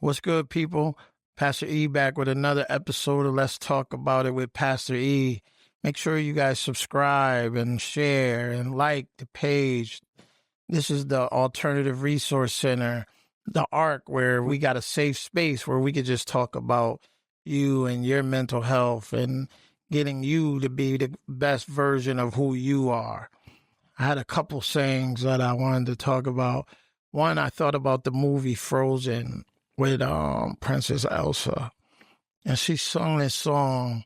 What's good, people? Pastor E back with another episode of Let's Talk About It with Pastor E. Make sure you guys subscribe and share and like the page. This is the Alternative Resource Center, the ARC, where we got a safe space where we could just talk about you and your mental health and getting you to be the best version of who you are. I had a couple sayings that I wanted to talk about. One, I thought about the movie Frozen with Princess Elsa, and she sung this song,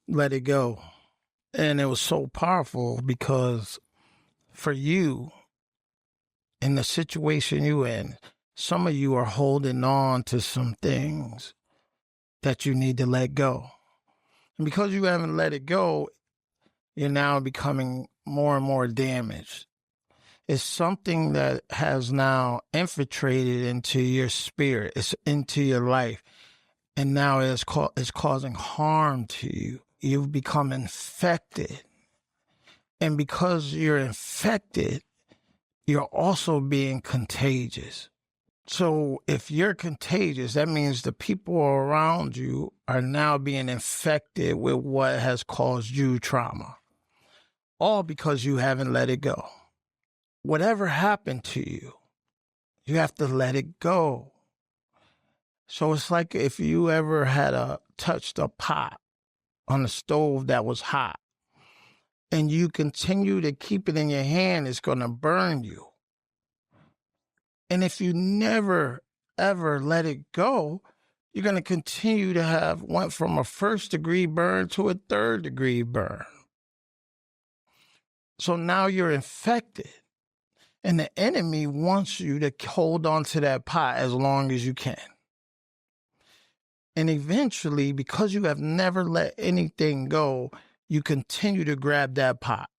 Let It Go. And it was so powerful because for you, in the situation you in, some of you are holding on to some things that you need to let go. And because you haven't let it go, you're now becoming more and more damaged. It's something that has now infiltrated into your spirit. It's into your life. And now it's causing harm to you. You've become infected. And because you're infected, you're also being contagious. So if you're contagious, that means the people around you are now being infected with what has caused you trauma. All because you haven't let it go. Whatever happened to you, you have to let it go. So it's like if you ever had touched a pot on the stove that was hot and you continue to keep it in your hand, it's going to burn you. And if you never, ever let it go, you're going to continue to went from a 1st-degree burn to a 3rd-degree burn. So now you're infected. And the enemy wants you to hold on to that pot as long as you can. And eventually, because you have never let anything go, you continue to grab that pot.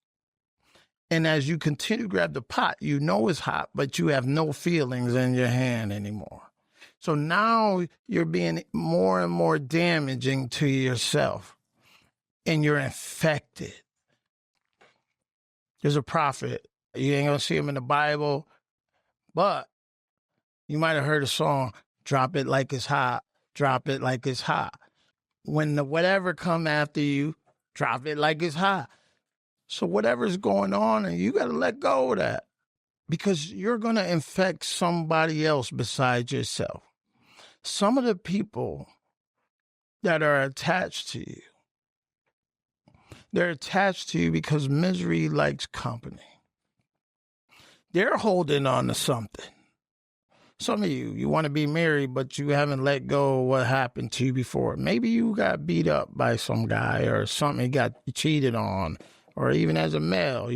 And as you continue to grab the pot, you know it's hot, but you have no feelings in your hand anymore. So now you're being more and more damaging to yourself, and you're infected. There's a prophet. You ain't going to see him in the Bible, but you might have heard a song, drop it like it's hot, drop it like it's hot. When the whatever come after you, drop it like it's hot. So whatever's going on, and you got to let go of that because you're going to infect somebody else besides yourself. Some of the people that are attached to you, they're attached to you because misery likes company. They're holding on to something. Some of you want to be married, but you haven't let go of what happened to you before. Maybe you got beat up by some guy or something, you got cheated on, or even as a male,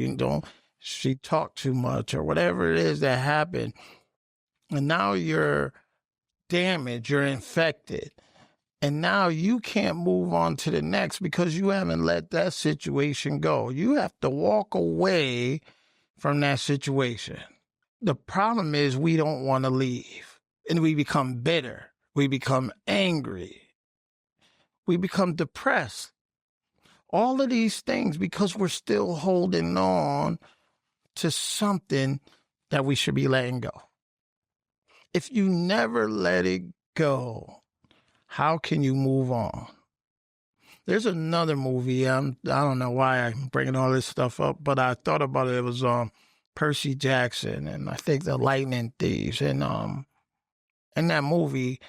she talked too much or whatever it is that happened. And now you're damaged, you're infected. And now you can't move on to the next because you haven't let that situation go. You have to walk away from that situation. The problem is we don't want to leave, and we become bitter. We become angry. We become depressed. All of these things because we're still holding on to something that we should be letting go. If you never let it go, how can you move on? There's another movie. I don't know why I'm bringing all this stuff up, but I thought about it. It was Percy Jackson, and I think the Lightning Thieves. And in that movie,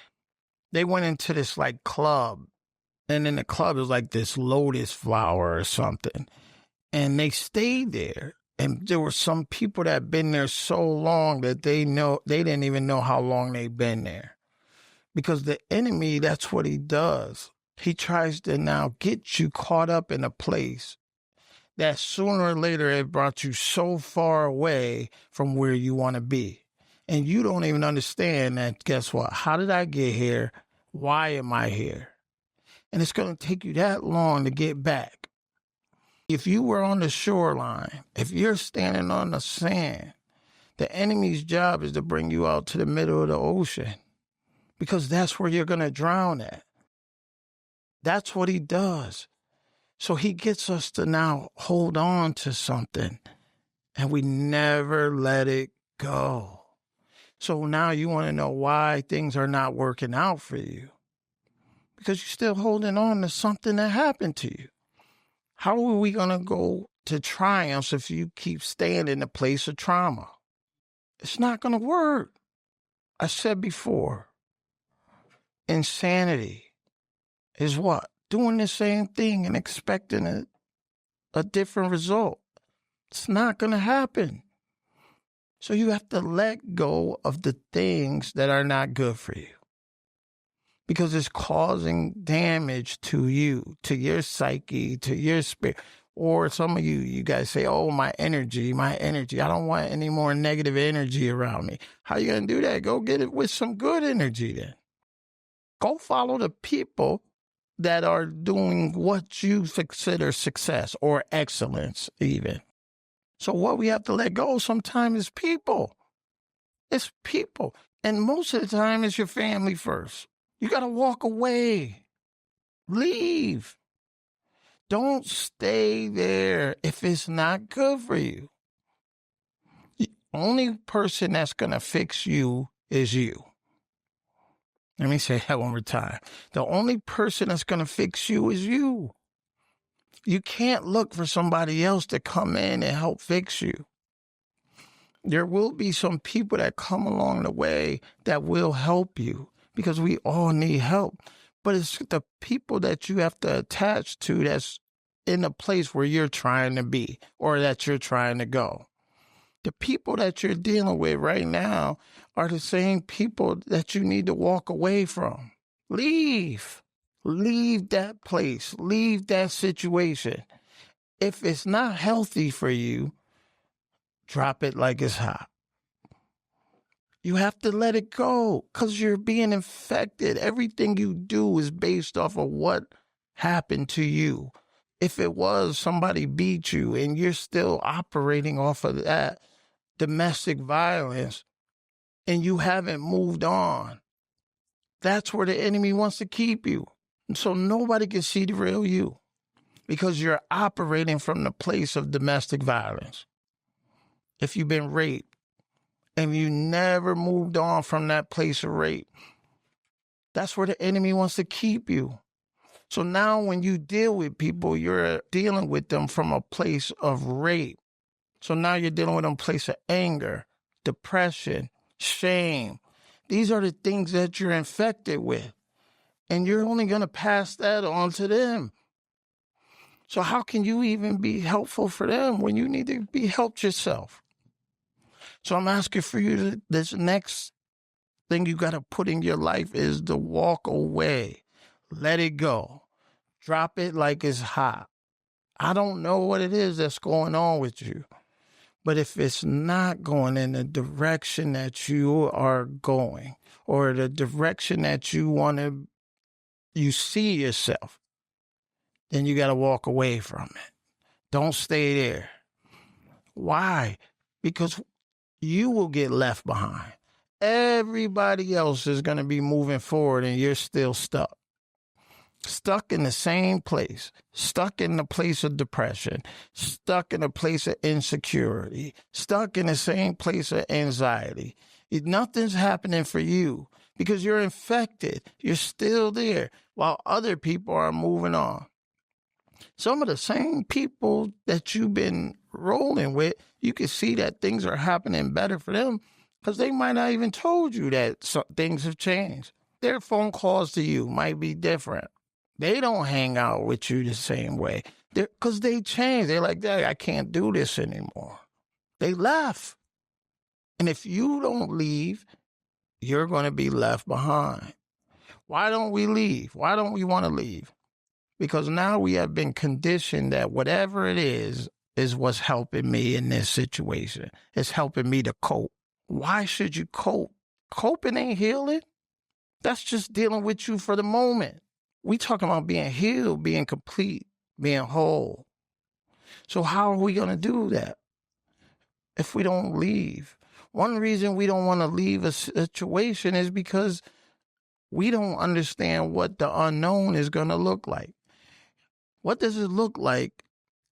they went into this like club, and in the club was like this lotus flower or something, and they stayed there. And there were some people that had been there so long that they didn't even know how long they'd been there, because the enemy, that's what he does. He tries to now get you caught up in a place that sooner or later it brought you so far away from where you want to be. And you don't even understand that, guess what? How did I get here? Why am I here? And it's going to take you that long to get back. If you were on the shoreline, if you're standing on the sand, the enemy's job is to bring you out to the middle of the ocean because that's where you're going to drown at. That's what he does. So he gets us to now hold on to something, and we never let it go. So now you want to know why things are not working out for you. Because you're still holding on to something that happened to you. How are we going to go to triumphs if you keep staying in the place of trauma? It's not going to work. I said before, insanity is what? Doing the same thing and expecting a different result. It's not going to happen. So you have to let go of the things that are not good for you, because it's causing damage to you, to your psyche, to your spirit. Or some of you guys say, oh, my energy. I don't want any more negative energy around me. How you going to do that? Go get it with some good energy then. Go follow the people that are doing what you consider success or excellence even. So what we have to let go sometimes is people. It's people. And most of the time it's your family first. You got to walk away. Leave. Don't stay there if it's not good for you. The only person that's going to fix you is you. Let me say that one more time. The only person that's going to fix you is you. You can't look for somebody else to come in and help fix you. There will be some people that come along the way that will help you, because we all need help. But it's the people that you have to attach to that's in a place where you're trying to be or that you're trying to go. The people that you're dealing with right now are the same people that you need to walk away from. Leave. Leave that place. Leave that situation. If it's not healthy for you, drop it like it's hot. You have to let it go because you're being infected. Everything you do is based off of what happened to you. If it was somebody beat you and you're still operating off of that domestic violence and you haven't moved on, that's where the enemy wants to keep you. And so nobody can see the real you because you're operating from the place of domestic violence. If you've been raped and you never moved on from that place of rape, that's where the enemy wants to keep you. So now when you deal with people, you're dealing with them from a place of rape. So now you're dealing with them from a place of anger, depression, shame. These are the things that you're infected with. And you're only going to pass that on to them. So how can you even be helpful for them when you need to be helped yourself? So I'm asking for you, this next thing you got to put in your life is to walk away. Let it go. Drop it like it's hot. I don't know what it is that's going on with you, but if it's not going in the direction that you are going or the direction that you see yourself, then you got to walk away from it. Don't stay there. Why? Because you will get left behind. Everybody else is going to be moving forward and you're still stuck. Stuck in the same place, stuck in the place of depression, stuck in a place of insecurity, stuck in the same place of anxiety. Nothing's happening for you because you're infected. You're still there while other people are moving on. Some of the same people that you've been rolling with, you can see that things are happening better for them because they might not even told you that things have changed. Their phone calls to you might be different. They don't hang out with you the same way because they changed. They're like, Dad, I can't do this anymore. They left. And if you don't leave, you're going to be left behind. Why don't we leave? Why don't we want to leave? Because now we have been conditioned that whatever it is what's helping me in this situation. It's helping me to cope. Why should you cope? Coping ain't healing. That's just dealing with you for the moment. We talking about being healed, being complete, being whole. So how are we going to do that if we don't leave? One reason we don't want to leave a situation is because we don't understand what the unknown is going to look like. What does it look like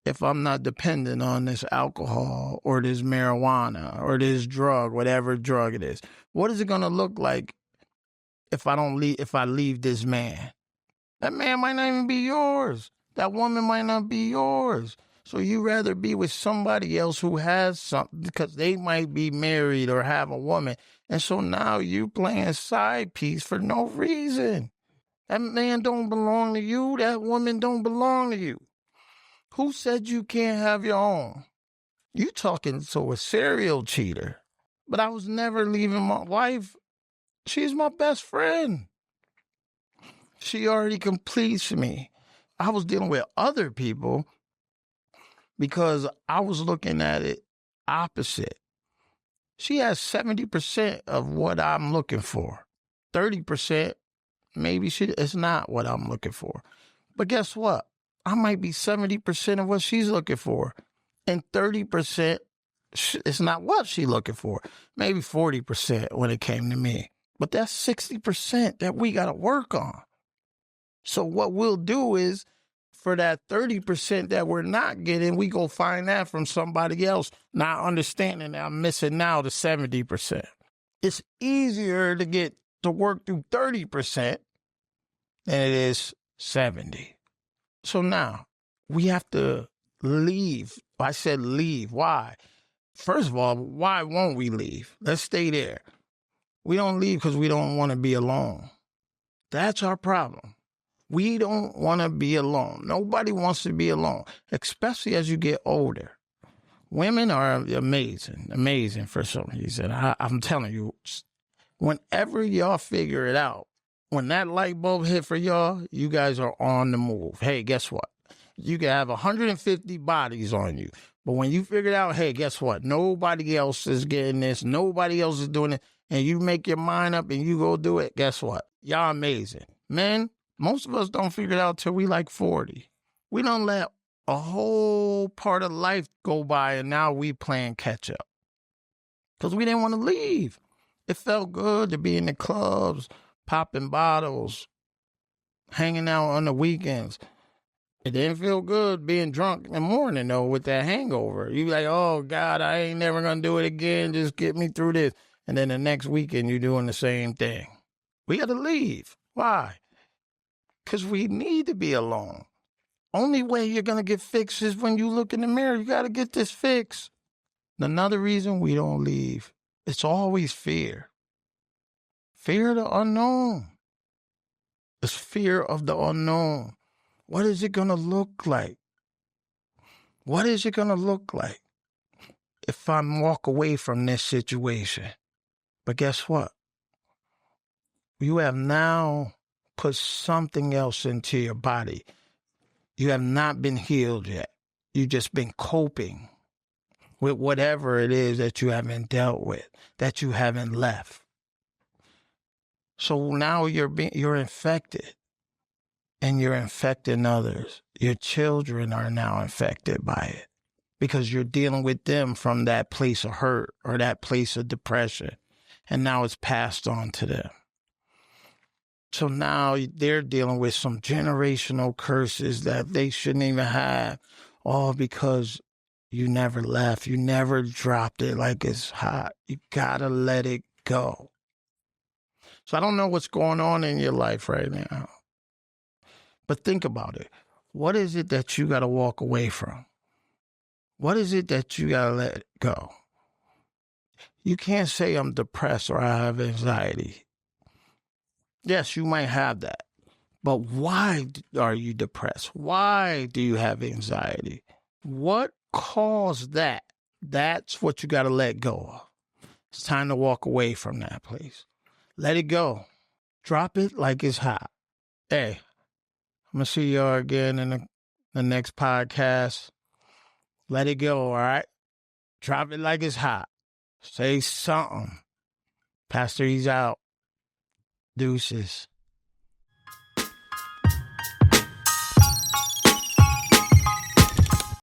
if I'm not dependent on this alcohol or this marijuana or this drug, whatever drug it is? What is it going to look like if I leave this man? That man might not even be yours. That woman might not be yours. So you rather be with somebody else who has something because they might be married or have a woman. And so now you playing side piece for no reason. That man don't belong to you. That woman don't belong to you. Who said you can't have your own? You talking to a serial cheater. But I was never leaving my wife. She's my best friend. She already completes me. I was dealing with other people because I was looking at it opposite. She has 70% of what I'm looking for. 30%, maybe it's not what I'm looking for. But guess what? I might be 70% of what she's looking for. And 30%, it's not what she's looking for. Maybe 40% when it came to me. But that's 60% that we got to work on. So what we'll do is, for that 30% that we're not getting, we go find that from somebody else, not understanding that I'm missing now the 70%. It's easier to work through 30% than it is 70. So now we have to leave. I said leave. Why? First of all, why won't we leave? Let's stay there. We don't leave because we don't want to be alone. That's our problem. We don't want to be alone. Nobody wants to be alone, especially as you get older. Women are amazing for some reason. I'm telling you, whenever y'all figure it out, when that light bulb hit for y'all, you guys are on the move. Hey, guess what? You can have 150 bodies on you. But when you figure it out, hey, guess what? Nobody else is getting this. Nobody else is doing it. And you make your mind up and you go do it. Guess what? Y'all amazing. Men, most of us don't figure it out till we like 40. We don't let a whole part of life go by and now we playing catch up. Because we didn't want to leave. It felt good to be in the clubs, popping bottles, hanging out on the weekends. It didn't feel good being drunk in the morning, though, with that hangover. You like, oh, God, I ain't never going to do it again. Just get me through this. And then the next weekend, you're doing the same thing. We got to leave. Why? Because we need to be alone. Only way you're going to get fixed is when you look in the mirror. You got to get this fixed. Another reason we don't leave, it's always fear. Fear of the unknown. It's fear of the unknown. What is it going to look like? What is it going to look like if I walk away from this situation? But guess what? You have now put something else into your body. You have not been healed yet. You've just been coping with whatever it is that you haven't dealt with, that you haven't left. So now you're infected. And you're infecting others. Your children are now infected by it because you're dealing with them from that place of hurt or that place of depression. And now it's passed on to them. So now they're dealing with some generational curses that they shouldn't even have, all because you never left. You never dropped it like it's hot. You gotta let it go. So I don't know what's going on in your life right now. But think about it. What is it that you got to walk away from? What is it that you got to let go? You can't say I'm depressed or I have anxiety. Yes, you might have that. But why are you depressed? Why do you have anxiety? What caused that? That's what you got to let go of. It's time to walk away from that place. Let it go. Drop it like it's hot. Hey. I'm going to see y'all again in the next podcast. Let it go, all right? Drop it like it's hot. Say something. Pastor, he's out. Deuces.